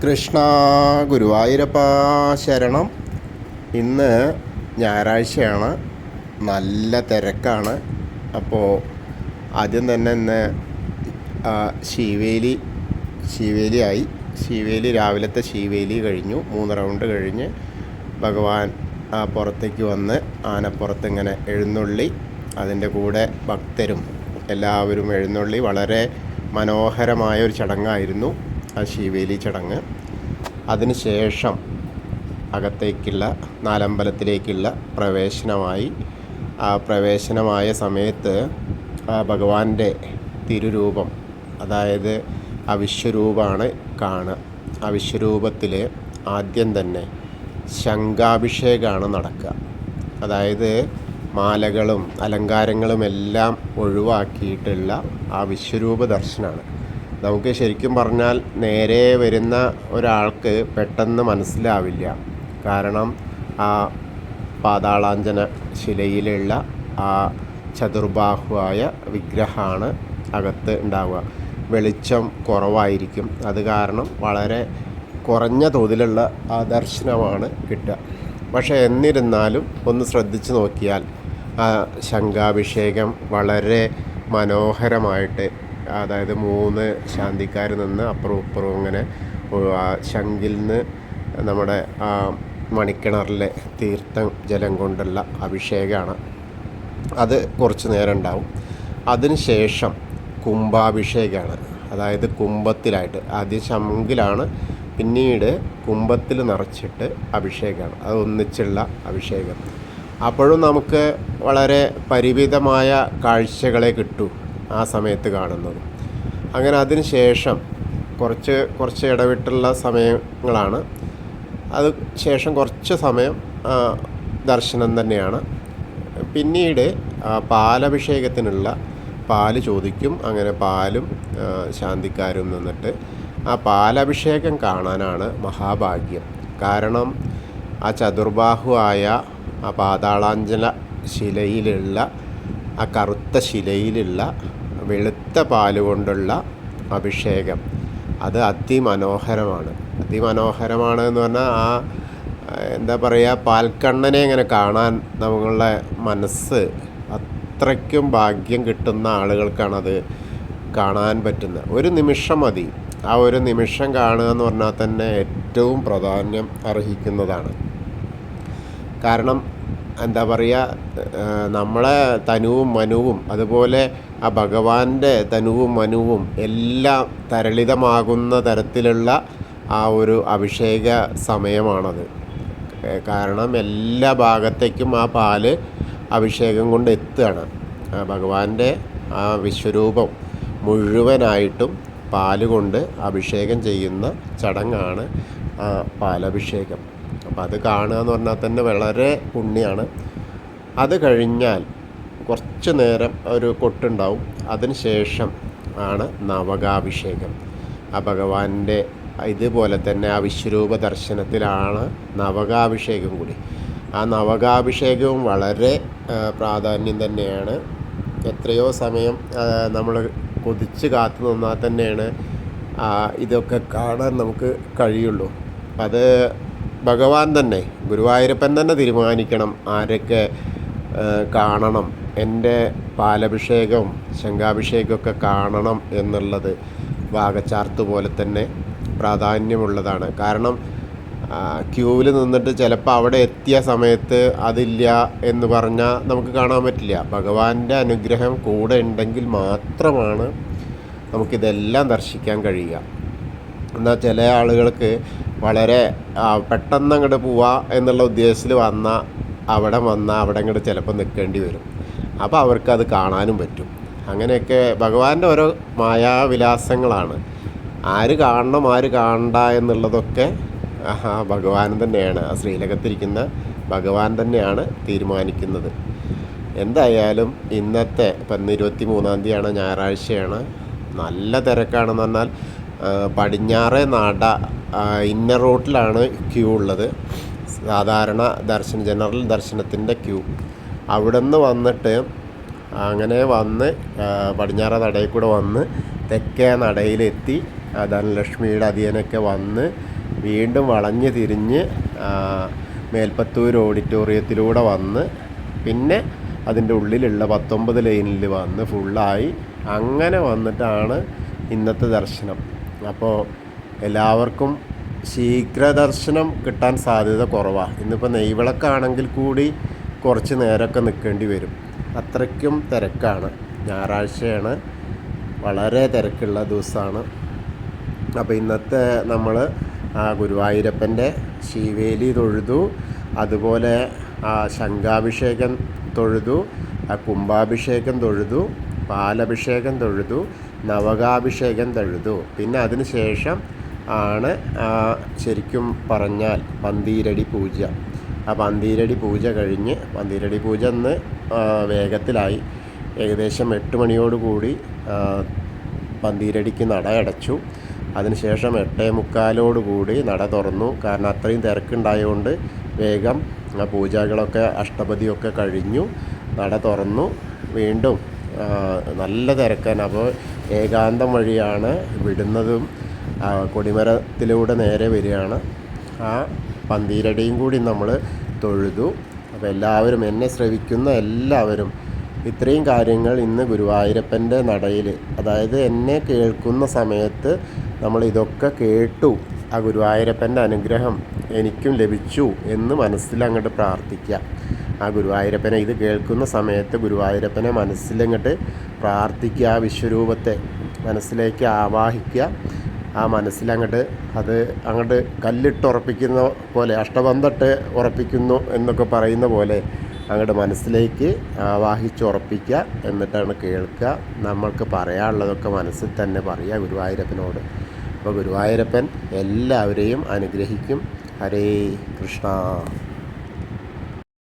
കൃഷ്ണ ഗുരുവായൂരപ്പ ശരണം. ഇന്ന് ഞായറാഴ്ചയാണ്, നല്ല തിരക്കാണ്. അപ്പോൾ ആദ്യം തന്നെ ഇന്ന് ശീവേലിയായി. രാവിലത്തെ ശീവേലി കഴിഞ്ഞു. 3 റൗണ്ട് കഴിഞ്ഞ് ഭഗവാൻ പുറത്തേക്ക് വന്ന് ആനപ്പുറത്ത് ഇങ്ങനെ എഴുന്നള്ളി. അതിൻ്റെ കൂടെ ഭക്തരും എല്ലാവരും എഴുന്നള്ളി. വളരെ മനോഹരമായ ഒരു ചടങ്ങായിരുന്നു ആ ശീവേലി ചടങ്ങ്. അതിനുശേഷം അകത്തേക്കുള്ള നാലമ്പലത്തിലേക്കുള്ള പ്രവേശനമായി. ആ പ്രവേശനമായ സമയത്ത് ഭഗവാന്റെ തിരുരൂപം, അതായത് ആ വിശ്വരൂപമാണ് കാണുക. ആ വിശ്വരൂപത്തിൽ ആദ്യം തന്നെ ശംഖാഭിഷേകമാണ് നടക്കുക. അതായത് മാലകളും അലങ്കാരങ്ങളും എല്ലാം ഒഴിവാക്കിയിട്ടുള്ള ആ വിശ്വരൂപ ദർശനമാണ്. നമുക്ക് ശരിക്കും പറഞ്ഞാൽ നേരെ വരുന്ന ഒരാൾക്ക് പെട്ടെന്ന് മനസ്സിലാവില്ല. കാരണം ആ പാതാളാഞ്ജന ശിലയിലുള്ള ആ ചതുർബാഹുവായ വിഗ്രഹമാണ് അകത്ത് ഉണ്ടാവുക. വെളിച്ചം കുറവായിരിക്കും. അത് കാരണം വളരെ കുറഞ്ഞ തോതിലുള്ള ആ ദർശനമാണ് കിട്ടുക. പക്ഷേ എന്നിരുന്നാലും ഒന്ന് ശ്രദ്ധിച്ച് നോക്കിയാൽ ആ ശംഖാഭിഷേകം വളരെ മനോഹരമായിട്ട്, അതായത് 3 ശാന്തിക്കാർ നിന്ന് അപ്പുറവും ഇപ്പുറവും ഇങ്ങനെ ആ ശംഖിൽ നിന്ന് നമ്മുടെ ആ മണിക്കിണറിലെ തീർത്ഥം ജലം കൊണ്ടുള്ള അഭിഷേകമാണ്. അത് കുറച്ച് നേരം ഉണ്ടാവും. അതിനുശേഷം കുംഭാഭിഷേകമാണ്. അതായത് കുംഭത്തിലായിട്ട് ആദ്യം ശംഖിലാണ്, പിന്നീട് കുംഭത്തിൽ നിറച്ചിട്ട് അഭിഷേകമാണ്. അത് ഒന്നിച്ചുള്ള അഭിഷേകം. അപ്പോഴും നമുക്ക് വളരെ പരിമിതമായ കാഴ്ചകളെ കിട്ടൂ ആ സമയത്ത് കാണുന്നത്. അങ്ങനെ അതിന് ശേഷം കുറച്ച് ഇടവിട്ടുള്ള സമയങ്ങളാണ്. അത് ശേഷം കുറച്ച് സമയം ദർശനം തന്നെയാണ്. പിന്നീട് പാലഭിഷേകത്തിനുള്ള പാല് ചോദിക്കും. അങ്ങനെ പാലും ശാന്തിക്കാരും നിന്നിട്ട് ആ പാലഭിഷേകം കാണാനാണ് മഹാഭാഗ്യം. കാരണം ആ ചതുർബാഹുവായ ആ പാതാളാഞ്ജന ശിലയിലുള്ള ആ കറുത്ത ശിലയിലുള്ള വെളുത്ത പാല് കൊണ്ടുള്ള അഭിഷേകം അത് അതിമനോഹരമാണ്. എന്ന് പറഞ്ഞാൽ ആ എന്താ പറയുക, പാൽക്കണ്ണനെ ഇങ്ങനെ കാണാൻ നമ്മളുടെ മനസ്സ് അത്രയ്ക്കും ഭാഗ്യം കിട്ടുന്ന ആളുകൾക്കാണത് കാണാൻ പറ്റുന്നത്. ഒരു നിമിഷം മതി. ആ ഒരു നിമിഷം കാണുക എന്ന് പറഞ്ഞാൽ തന്നെ ഏറ്റവും പ്രാധാന്യം അർഹിക്കുന്നതാണ്. കാരണം എന്താ പറയുക, നമ്മളെ തനുവും മനുവും അതുപോലെ ആ ഭഗവാന്റെ തനുവും മനുവും എല്ലാം തരളിതമാകുന്ന തരത്തിലുള്ള ആ ഒരു അഭിഷേക സമയമാണത്. കാരണം എല്ലാ ഭാഗത്തേക്കും ആ പാല് അഭിഷേകം കൊണ്ട് എത്തുകയാണ്. ഭഗവാന്റെ ആ വിശ്വരൂപം മുഴുവനായിട്ടും പാല് കൊണ്ട് അഭിഷേകം ചെയ്യുന്ന ചടങ്ങാണ് പാലഭിഷേകം. അപ്പോൾ അത് കാണുക എന്ന് പറഞ്ഞാൽ തന്നെ വളരെ പുണ്യമാണ്. അത് കഴിഞ്ഞാൽ കുറച്ച് നേരം ഒരു കൊട്ടുണ്ടാവും. അതിന് ശേഷം ആണ് നവകാഭിഷേകം. ആ ഭഗവാന്റെ ഇതുപോലെ തന്നെ ആ വിശ്വരൂപ ദർശനത്തിലാണ് നവകാഭിഷേകം കൂടി. ആ നവകാഭിഷേകവും വളരെ പ്രാധാന്യം തന്നെയാണ്. എത്രയോ സമയം നമ്മൾ കൊതിച്ച് കാത്തു നിന്നാൽ തന്നെയാണ് ഇതൊക്കെ കാണാൻ നമുക്ക് കഴിയുള്ളൂ. അത് ഭഗവാൻ തന്നെ, ഗുരുവായൂരപ്പൻ തന്നെ തീരുമാനിക്കണം ആരൊക്കെ കാണണം, എൻ്റെ പാലഭിഷേകവും ശംഖാഭിഷേകമൊക്കെ കാണണം എന്നുള്ളത് വാകച്ചാർത്ത് പോലെ തന്നെ പ്രാധാന്യമുള്ളതാണ്. കാരണം ക്യൂവിൽ നിന്നിട്ട് ചിലപ്പോൾ അവിടെ എത്തിയ സമയത്ത് അതില്ല എന്ന് പറഞ്ഞാൽ നമുക്ക് കാണാൻ പറ്റില്ല. ഭഗവാന്റെ അനുഗ്രഹം കൂടെ ഉണ്ടെങ്കിൽ മാത്രമാണ് നമുക്കിതെല്ലാം ദർശിക്കാൻ കഴിയുക. എന്നാൽ ചില ആളുകൾക്ക് വളരെ പെട്ടെന്ന് അങ്ങോട്ട് പോവുക എന്നുള്ള ഉദ്ദേശത്തിൽ അവിടെ അങ്ങോട്ട് ചിലപ്പോൾ നിൽക്കേണ്ടി വരും. അപ്പോൾ അവർക്കത് കാണാനും പറ്റും. അങ്ങനെയൊക്കെ ഭഗവാന്റെ ഓരോ മായാവിലാസങ്ങളാണ്. ആര് കാണണം ആര് കാണണ്ട എന്നുള്ളതൊക്കെ ഭഗവാൻ തന്നെയാണ്, ആ ശ്രീലകത്തിരിക്കുന്ന ഭഗവാൻ തന്നെയാണ് തീരുമാനിക്കുന്നത്. എന്തായാലും ഇന്നത്തെ 23-ാം തീയതിയാണ്, ഞായറാഴ്ചയാണ്. നല്ല തിരക്കാണെന്ന് പറഞ്ഞാൽ പടിഞ്ഞാറേ നട ഇന്നർ റോട്ടിലാണ് ക്യൂ ഉള്ളത്. സാധാരണ ജനറൽ ദർശനത്തിൻ്റെ ക്യൂ. അവിടെ നിന്ന് വന്നിട്ട് അങ്ങനെ വന്ന് പടിഞ്ഞാറേ നടയിൽ കൂടെ വന്ന് തെക്കേ നടയിലെത്തി ധനലക്ഷ്മിയുടെ അധിയനൊക്കെ വന്ന് വീണ്ടും വളഞ്ഞ് തിരിഞ്ഞ് മേൽപ്പത്തൂർ ഓഡിറ്റോറിയത്തിലൂടെ വന്ന് പിന്നെ അതിൻ്റെ ഉള്ളിലുള്ള 19 ലൈനിൽ വന്ന് ഫുള്ളായി അങ്ങനെ വന്നിട്ടാണ് ഇന്നത്തെ ദർശനം. അപ്പോൾ എല്ലാവർക്കും ശീഘ്ര ദർശനം കിട്ടാൻ സാധ്യത കുറവാണ്. ഇന്നിപ്പോൾ നെയ്വിളക്കാണെങ്കിൽ കൂടി കുറച്ച് നേരമൊക്കെ നിൽക്കേണ്ടി വരും, അത്രയ്ക്കും തിരക്കാണ്. ഞായറാഴ്ചയാണ്, വളരെ തിരക്കുള്ള ദിവസമാണ്. അപ്പോൾ ഇന്നത്തെ നമ്മൾ ഗുരുവായൂരപ്പൻ്റെ ശീവേലി തൊഴുതു, അതുപോലെ ശംഖാഭിഷേകം തൊഴുതു, കുംഭാഭിഷേകം തൊഴുതു, പാലഭിഷേകം തൊഴുതു, നവകാഭിഷേകം തൊഴുതു. പിന്നെ അതിന് ശേഷം ആണ് ശരിക്കും പറഞ്ഞാൽ പന്തീരടി പൂജ. ആ പന്തീരടി പൂജ കഴിഞ്ഞ്, പന്തീരടി പൂജ ഇന്ന് വേഗത്തിലായി. ഏകദേശം 8 മണിയോടുകൂടി പന്തീരടിക്ക് നട അടച്ചു. അതിനുശേഷം 8:45 നട തുറന്നു. കാരണം അത്രയും തിരക്കുണ്ടായതുകൊണ്ട് വേഗം പൂജകളൊക്കെ അഷ്ടപതിയൊക്കെ കഴിഞ്ഞു, നട തുറന്നു. വീണ്ടും നല്ല തിരക്കാണ്. അപ്പോൾ ഏകാന്തം വഴിയാണ് വിടുന്നതും, കൊടിമരത്തിലൂടെ നേരെ വരികയാണ്. ആ പന്തീരടിയും കൂടി നമ്മൾ തൊഴുതു. അപ്പോൾ എല്ലാവരും, എന്നെ ശ്രവിക്കുന്ന എല്ലാവരും ഇത്രയും കാര്യങ്ങൾ ഇന്ന് ഗുരുവായൂരപ്പൻ്റെ നടയിൽ, അതായത് എന്നെ കേൾക്കുന്ന സമയത്ത് നമ്മൾ ഇതൊക്കെ കേട്ടു, ആ ഗുരുവായൂരപ്പൻ്റെ അനുഗ്രഹം എനിക്കും ലഭിച്ചു എന്ന് മനസ്സിലങ്ങോട്ട് പ്രാർത്ഥിക്കുക. ആ ഗുരുവായൂരപ്പനെ ഇത് കേൾക്കുന്ന സമയത്ത് ഗുരുവായൂരപ്പനെ മനസ്സിലങ്ങോട്ട് പ്രാർത്ഥിക്കുക, ആ വിശ്വരൂപത്തെ മനസ്സിലേക്ക് ആവാഹിക്കുക. ആ മനസ്സിലങ്ങോട്ട് അത് അങ്ങോട്ട് കല്ലിട്ടുറപ്പിക്കുന്ന പോലെ, അഷ്ടബന്ധട്ട് ഉറപ്പിക്കുന്നു എന്നൊക്കെ പറയുന്ന പോലെ അങ്ങോട്ട് മനസ്സിലേക്ക് ആവാഹിച്ചുറപ്പിക്കുക. എന്നിട്ടാണ് കേൾക്കുക. നമ്മൾക്ക് പറയാനുള്ളതൊക്കെ മനസ്സിൽ തന്നെ പറയുക ഗുരുവായൂരപ്പനോട്. അപ്പോൾ ഗുരുവായൂരപ്പൻ എല്ലാവരെയും അനുഗ്രഹിക്കും. ഹരേ കൃഷ്ണ.